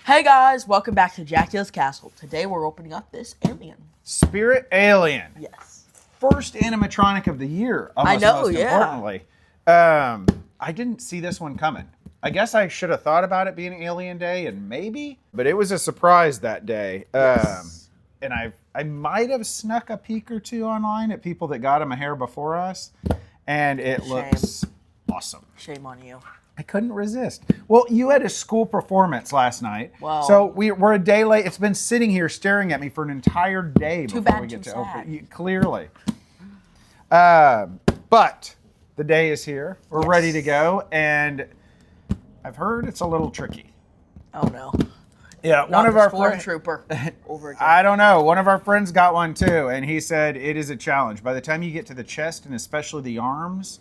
Hey guys, welcome back to Jacktail's Castle. Today we're opening up this alien. Spirit Alien. Yes. First animatronic of the year. I know, most yeah. importantly. I didn't see this one coming. I guess I should have thought about it being Alien Day, and maybe, but it was a surprise that day. Yes. And I might have snuck a peek or two online at people that got them a hair before us, and it looks awesome. Shame on you. I couldn't resist. Well, you had a school performance last night. Wow. So we're a day late. It's been sitting here staring at me for an entire day before we get to open. Clearly. But the day is here. We're ready to go. And I've heard it's a little tricky. Oh, no. Yeah, Not one of our stormtrooper over again. I don't know. One of our friends got one too, and he said it is a challenge. By the time you get to the chest and especially the arms,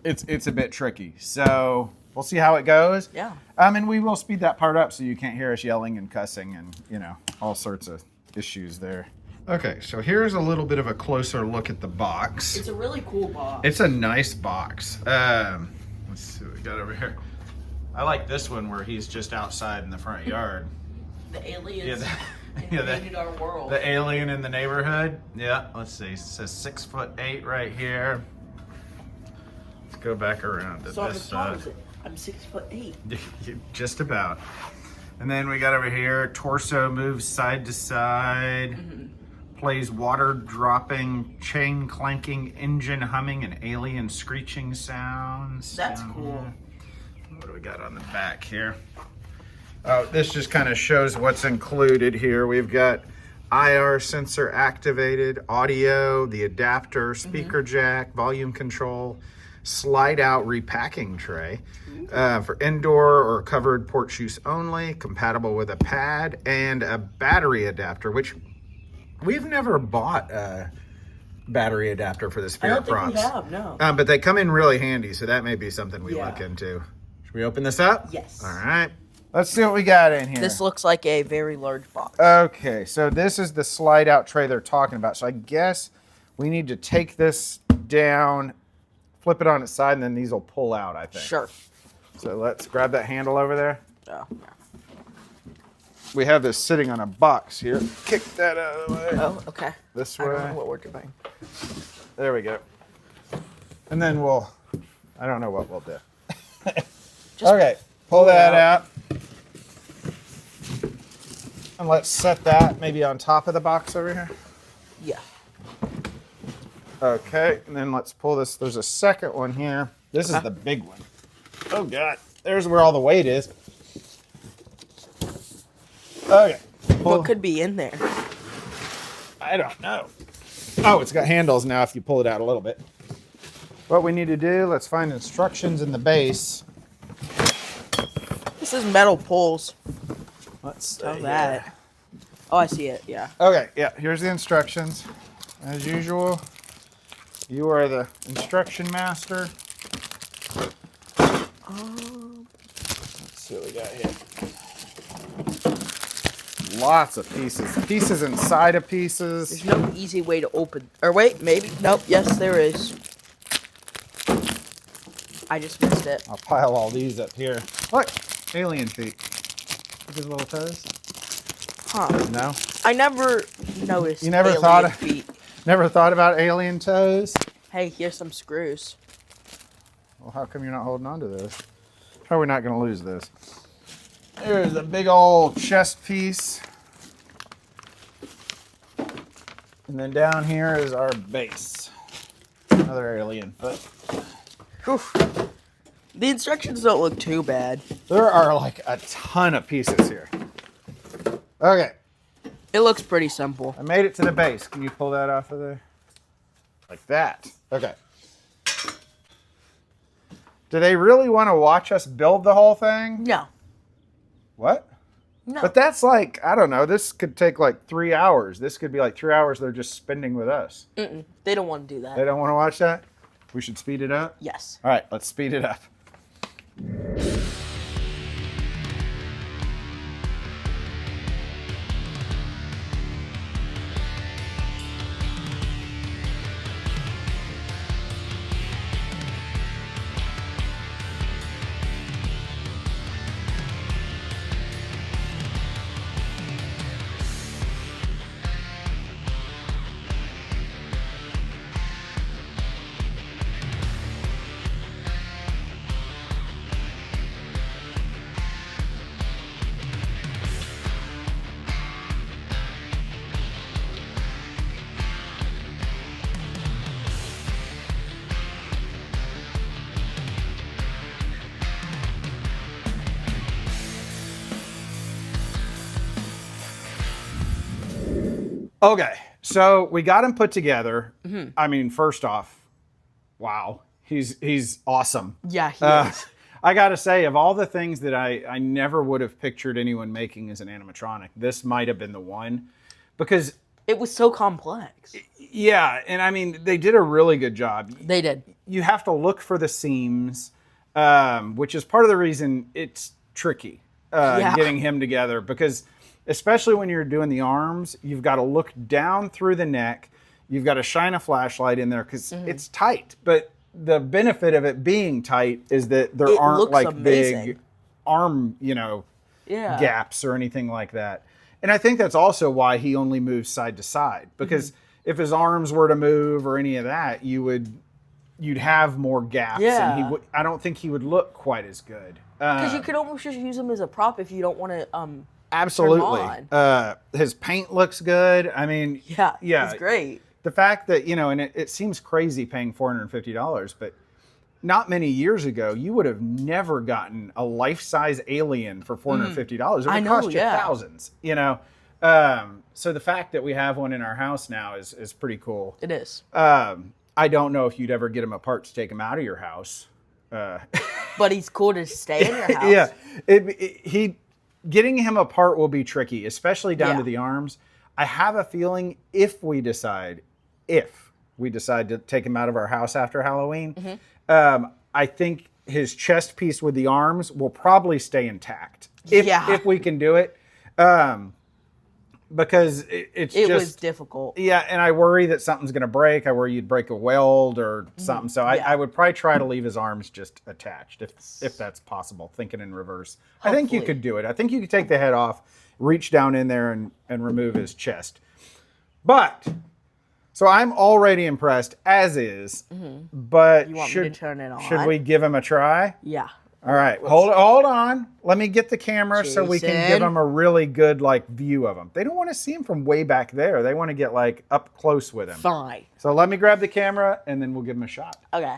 it's a bit tricky. So we'll see how it goes. Yeah. And we will speed that part up so you can't hear us yelling and cussing and, all sorts of issues there. Okay, so here's a little bit of a closer look at the box. It's a really cool box. It's a nice box. Let's see what we got over here. I like this one where he's just outside in the front yard. The aliens invaded our world. The alien in the neighborhood. Yeah, let's see. It says 6'8" right here. Let's go back around to this side. I'm 6'8". Just about. And then we got over here, torso moves side to side. Plays water dropping, chain clanking, engine humming, and alien screeching sounds. That's cool. What do we got on the back here? Oh, this just kind of shows what's included here. We've got IR sensor activated, audio, the adapter, speaker jack, volume control, slide out repacking tray for indoor or covered porch use only, compatible with a pad, and a battery adapter, which we've never bought a battery adapter for the Spirit Props. I don't think we have, no. But they come in really handy, so that may be something we look into. Should we open this up? Yes. All right. Let's see what we got in here. This looks like a very large box. Okay, so this is the slide out tray they're talking about. So I guess we need to take this down, flip it on its side, and then these will pull out, I think. Sure. So let's grab that handle over there. Oh, yeah. We have this sitting on a box here. Kick that out of the way. Oh, okay. This way. I don't know what we're doing. There we go. And then I don't know what we'll do. Okay, pull that out. And let's set that maybe on top of the box over here. Yeah. Okay, and then let's pull this. There's a second one here. This is the big one. Oh, God. There's where all the weight is. Okay. What could be in there? I don't know. Oh, it's got handles now if you pull it out a little bit. What we need to do, let's find instructions in the base. This is metal poles. Let's Oh, that. Oh, I see it, yeah. Okay, yeah, here's the instructions. As usual, you are the instruction master. Let's see what we got here. Lots of pieces. Pieces inside of pieces. There's no easy way to open. Or wait, maybe. Nope, yes, there is. I just missed it. I'll pile all these up here. Look, alien feet. With his little toes. Huh. No? I never noticed. You never never thought about alien toes? Hey, here's some screws. Well, how come you're not holding on to those? How are we not going to lose this? There's a big old chest piece. And then down here is our base. Another alien foot. Whew. The instructions don't look too bad. There are like a ton of pieces here. Okay. It looks pretty simple. I made it to the base. Can you pull that off of there? Like that. Okay. Do they really want to watch us build the whole thing? No. What? No. But that's like, I don't know, this could take like 3 hours. This could be like 3 hours they're just spending with us. They don't want to do that. They don't want to watch that? We should speed it up? Yes. All right, let's speed it up. Okay, so we got him put together. I mean, first off, wow, he's awesome. Yeah, he is. I gotta say, of all the things that I never would have pictured anyone making as an animatronic, this might have been the one, because It was so complex. yeah, and I mean, they did a really good job. They did. You have to look for the seams, which is part of the reason it's tricky getting him together, because especially when you're doing the arms, you've got to look down through the neck. You've got to shine a flashlight in there because it's tight. But the benefit of it being tight is that there aren't like big arm, gaps or anything like that. And I think that's also why he only moves side to side, because if his arms were to move or any of that, you'd have more gaps, and I don't think he would look quite as good. Because you could almost just use him as a prop if you don't want to. Absolutely. His paint looks good. I mean, yeah, it's great. The fact that, and it seems crazy paying $450, but not many years ago, you would have never gotten a life-size alien for $450. It would cost you thousands, So the fact that we have one in our house now is pretty cool. It is. I don't know if you'd ever get him apart to take him out of your house. But he's cool to stay in your house. Yeah. Getting him apart will be tricky, especially down to the arms. I have a feeling if we decide to take him out of our house after Halloween, I think his chest piece with the arms will probably stay intact. If we can do it. Because it was difficult. Yeah, and I worry that something's going to break. I worry you'd break a weld or something. So I would probably try to leave his arms just attached, if that's possible, thinking in reverse. Hopefully. I think you could do it. I think you could take the head off, reach down in there, and remove his chest. But, so I'm already impressed, as is. But you want me to turn it on? Should we give him a try? Yeah. All right, hold on. Let me get the camera so we can give them a really good view of them. They don't want to see him from way back there. They want to get up close with him. Fine. So let me grab the camera and then we'll give him a shot. Okay.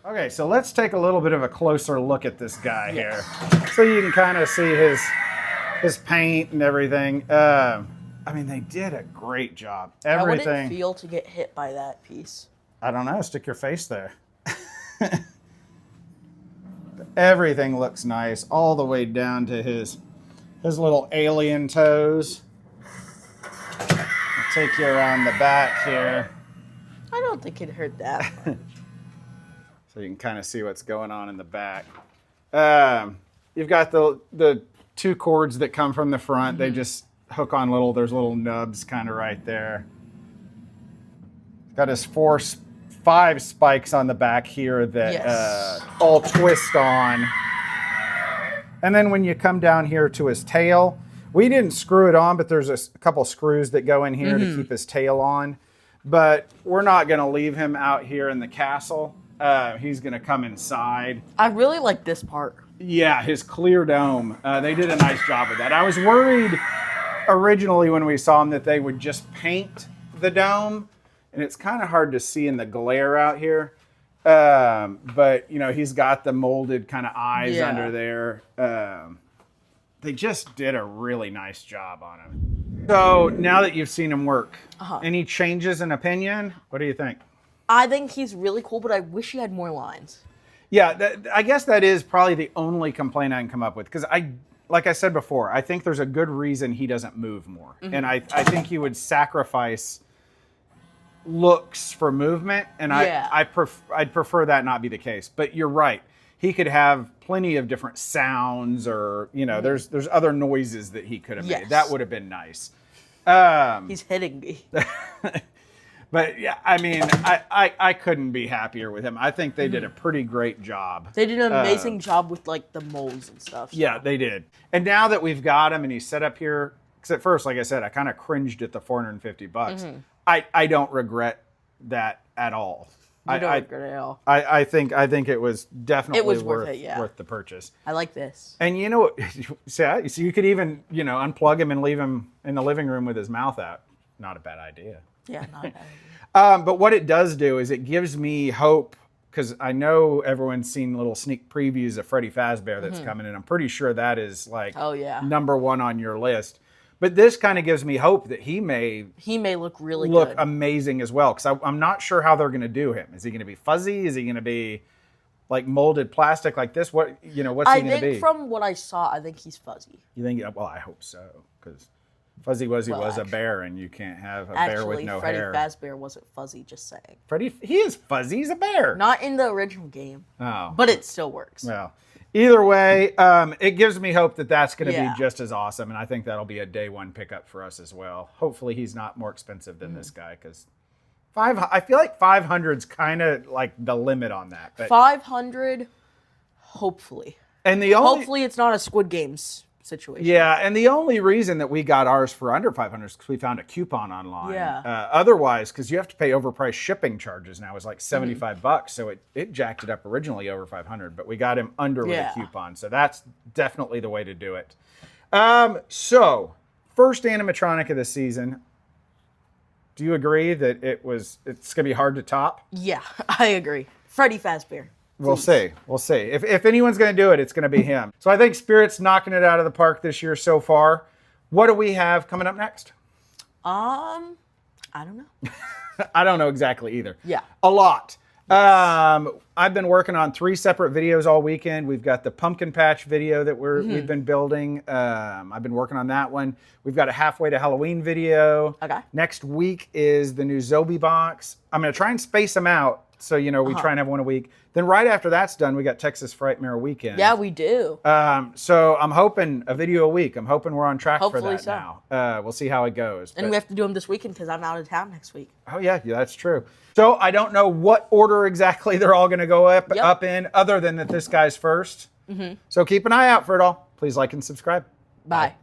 Okay, so let's take a little bit of a closer look at this guy here, so you can kind of see his paint and everything. I mean, they did a great job. Everything. How would it feel to get hit by that piece? I don't know. Stick your face there. Everything looks nice, all the way down to his little alien toes. I'll take you around the back here. I don't think it hurt that much. So you can kind of see what's going on in the back. You've got the two cords that come from the front. They just hook on there's little nubs kind of right there. Got his 5 spikes on the back here that all twist on. And then when you come down here to his tail, we didn't screw it on, but there's a couple screws that go in here to keep his tail on. But we're not going to leave him out here in the castle. He's going to come inside. I really like this part. Yeah, his clear dome. They did a nice job with that. I was worried originally when we saw him that they would just paint the dome, and it's kind of hard to see in the glare out here. But, he's got the molded kind of eyes under there. They just did a really nice job on him. So now that you've seen him work, any changes in opinion? What do you think? I think he's really cool, but I wish he had more lines. Yeah, I guess that is probably the only complaint I can come up with. Because like I said before, I think there's a good reason he doesn't move more. And I think he would sacrifice looks for movement. And I'd prefer that not be the case. But you're right. He could have plenty of different sounds or, there's other noises that he could have made. That would have been nice. He's hitting me. But yeah, I mean, I couldn't be happier with him. I think they did a pretty great job. They did an amazing job with the molds and stuff. So. Yeah, they did. And now that we've got him and he's set up here, because at first, like I said, I kind of cringed at the $450. I don't regret that at all. You don't regret it at all. I think it was definitely worth the purchase. I like this. And you know what? So you could even, unplug him and leave him in the living room with his mouth out. Not a bad idea. Yeah, not a bad idea. But what it does do is it gives me hope, because I know everyone's seen little sneak previews of Freddy Fazbear that's coming, and I'm pretty sure that is like number one on your list. But this kind of gives me hope that he may look really good. Amazing as well, because I'm not sure how they're going to do him. Is he going to be fuzzy? Is he going to be like molded plastic like this? What's he going to be? I think from what I saw, I think he's fuzzy. You think? Well, I hope so, because Fuzzy Wuzzy was a bear, and you can't have a bear with no hair. Freddy Fazbear wasn't fuzzy, just saying. He is fuzzy. He's a bear. Not in the original game. Oh. But it still works. Well, either way, it gives me hope that that's going to be just as awesome, and I think that'll be a day one pickup for us as well. Hopefully he's not more expensive than this guy, because I feel like 500's kind of like the limit on that. But 500, hopefully. And hopefully it's not a Squid Games situation. Yeah, and the only reason that we got ours for under 500 is because we found a coupon online. Yeah. Otherwise, because you have to pay overpriced shipping charges now, it's like $75, so it jacked it up originally over 500, but we got him under with a coupon, so that's definitely the way to do it. So, first animatronic of the season. Do you agree that it's going to be hard to top? Yeah, I agree. Freddy Fazbear. We'll see. We'll see. If anyone's going to do it, it's going to be him. So I think Spirit's knocking it out of the park this year so far. What do we have coming up next? I don't know. I don't know exactly either. Yeah. A lot. I've been working on 3 separate videos all weekend. We've got the pumpkin patch video that we've been building. I've been working on that one. We've got a halfway to Halloween video. Okay. Next week is the new Zombie box. I'm going to try and space them out. So, we try and have one a week. Then right after that's done, we got Texas Frightmare Weekend. Yeah, we do. So I'm hoping a video a week. I'm hoping we're on track for that so. Now. We'll see how it goes. And we have to do them this weekend because I'm out of town next week. Oh, yeah, that's true. So I don't know what order exactly they're all going to go up in, other than that this guy's first. So keep an eye out for it all. Please like and subscribe. Bye.